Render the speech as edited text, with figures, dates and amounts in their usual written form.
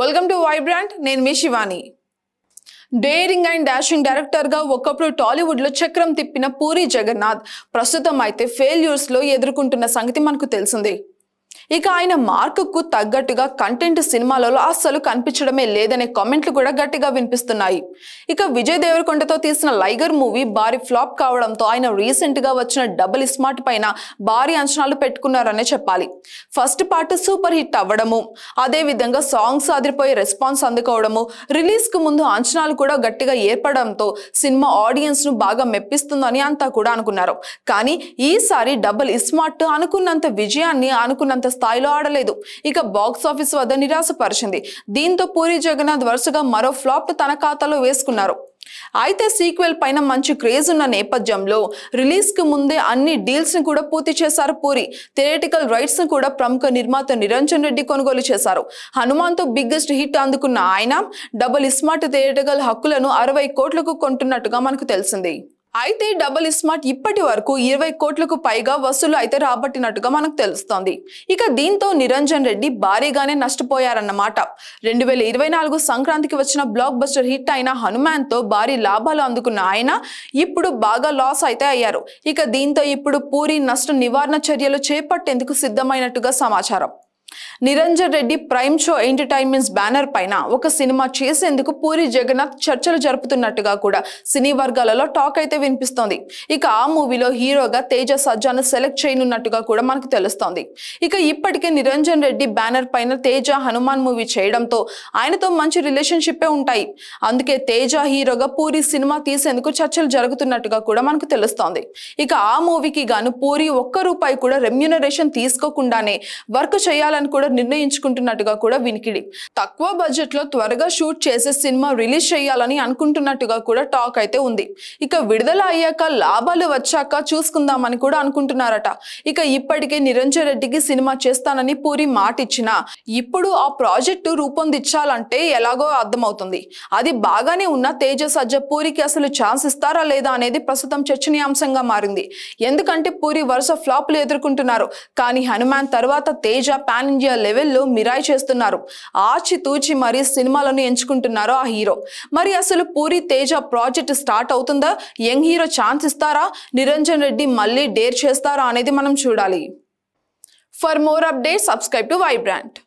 Welcome to Vibrant. నేను మీ Shivani. Daring and dashing director గా ఒకప్పుడు టాలీవుడ్ లో చక్రం తిప్పిన పూరి జగన్నాథ్ ప్రస్తుతం అయితే ఫెయిల్యూర్స్ లో ఎదుర్కొంటున్న సంగతి మనకు తెలిసిందే. ఇక ఆయన మార్కుకు తగ్గట్టుగా కంటెంట్ సినిమాలలో అస్సలు కనిపించడమే లేదనే కామెంట్లు కూడా గట్టిగా వినిపిస్తున్నాయి. ఇక విజయ్ దేవరకొండతో తీసిన లైగర్ మూవీ భారీ ఫ్లాప్ కావడంతో ఆయన రీసెంట్ గా వచ్చిన డబుల్ స్మార్ట్ పైన భారీ అంచనాలు పెట్టుకున్నారనే చెప్పాలి. ఫస్ట్ పార్ట్ సూపర్ హిట్ అవ్వడము, అదే విధంగా సాంగ్స్ అదిరిపోయే రెస్పాన్స్ అందుకోవడము, రిలీజ్ కు ముందు అంచనాలు కూడా గట్టిగా ఏర్పడడంతో సినిమా ఆడియన్స్ ను బాగా మెప్పిస్తుందని అంతా కూడా అనుకున్నారు. కానీ ఈసారి డబుల్ స్మార్ట్ అనుకున్నంత విజయాన్ని అనుకున్నంత స్థాయిలో ఆడలేదు. ఇక బాక్స్ ఆఫీస్ వద్ద నిరాశపరిచింది. దీంతో పూరి జగన్నాథ్ వరుసగా మరో ఫ్లాప్ తన ఖాతాలో వేసుకున్నారు. అయితే సీక్వెల్ పైన మంచి క్రేజ్ ఉన్న నేపథ్యంలో రిలీజ్ కు ముందే అన్ని డీల్స్ ని కూడా పూర్తి చేశారు పూరి. థియేటికల్ రైట్స్ ను కూడా ప్రముఖ నిర్మాత నిరంజన్ రెడ్డి కొనుగోలు చేశారు. హనుమాన్ తో బిగ్గెస్ట్ హిట్ అందుకున్న ఆయన డబుల్ స్మార్ట్ థియేటికల్ హక్కులను 60 కోట్లకు కొంటున్నట్టుగా మనకు తెలిసింది. అయితే డబుల్ స్మార్ట్ ఇప్పటి వరకు 20 కోట్లకు పైగా వసూలు అయితే రాబట్టినట్టుగా మనకు తెలుస్తోంది. ఇక దీంతో నిరంజన్ రెడ్డి భారీగానే నష్టపోయారన్నమాట. 2024 సంక్రాంతికి వచ్చిన బ్లాక్ బస్టర్ హిట్ అయిన హనుమాన్ తో భారీ లాభాలు అందుకున్న ఆయన ఇప్పుడు బాగా లాస్ అయితే అయ్యారు. ఇక దీంతో ఇప్పుడు పూరి నష్ట నివారణ చర్యలు చేపట్టేందుకు సిద్ధమైనట్టుగా సమాచారం. Niranjan Reddy prime show entertainments banner పైన ఒక సినిమా చేసేందుకు పూరి జగన్నాథ్ చర్చలు జరుపుతున్నట్టుగా కూడా సినీ వర్గాలలో టాక్ అయితే వినిపిస్తోంది. ఇక ఆ మూవీలో హీరోగా తేజ సజ్జాను సెలెక్ట్ చేయనున్నట్టుగా కూడా మనకు తెలుస్తోంది. ఇక ఇప్పటికే నిరంజన్ రెడ్డి బ్యానర్ పైన తేజ హనుమాన్ మూవీ చేయడంతో ఆయనతో మంచి రిలేషన్షిప్ ఉంటాయి. అందుకే తేజ హీరోగా పూరి సినిమా తీసేందుకు చర్చలు జరుగుతున్నట్టుగా కూడా మనకు తెలుస్తోంది. ఇక ఆ మూవీకి గాను పూరి ₹1 కూడా రెమ్యూనరేషన్ తీసుకోకుండానే వర్క్ చేయాలని కూడా నిర్ణయించుకుంటున్నట్టుగా కూడా వినికిడి. తక్కువ బడ్జెట్ లో త్వరగా షూట్ చేసే సినిమా రిలీజ్ చేయాలని అనుకుంటున్నట్టుగా కూడా టాక్ అయితే ఉంది. ఇక విడుదల అయ్యాక లాభాలు వచ్చాక చూసుకుందామని కూడా అనుకుంటున్నారట. ఇక ఇప్పటికే నిరంజన్ రెడ్డికి సినిమా చేస్తానని పూరి మాట ఇచ్చినా ఇప్పుడు ఆ ప్రాజెక్టు రూపొందించాలంటే ఎలాగో అర్థమవుతుంది. అది బాగానే ఉన్న తేజ సజ్జ పూరికి అసలు ఛాన్స్ ఇస్తారా లేదా అనేది ప్రస్తుతం చర్చనీయాంశంగా మారింది. ఎందుకంటే పూరి వరుస ఫ్లాప్లు ఎదుర్కొంటున్నారు. కానీ హనుమాన్ తర్వాత తేజ పాన్ ఇండియా లెవెల్లో మిరాయి చేస్తున్నారు. ఆచితూచి మరీ సినిమాలను ఎంచుకుంటున్నారు ఆ హీరో. మరి అసలు పూరి తేజ ప్రాజెక్ట్ స్టార్ట్ అవుతుందా? యంగ్ హీరో ఛాన్స్ ఇస్తారా? నిరంజన్ రెడ్డి మళ్ళీ డేర్ చేస్తారా అనేది మనం చూడాలి. For more updates subscribe to Vibrant.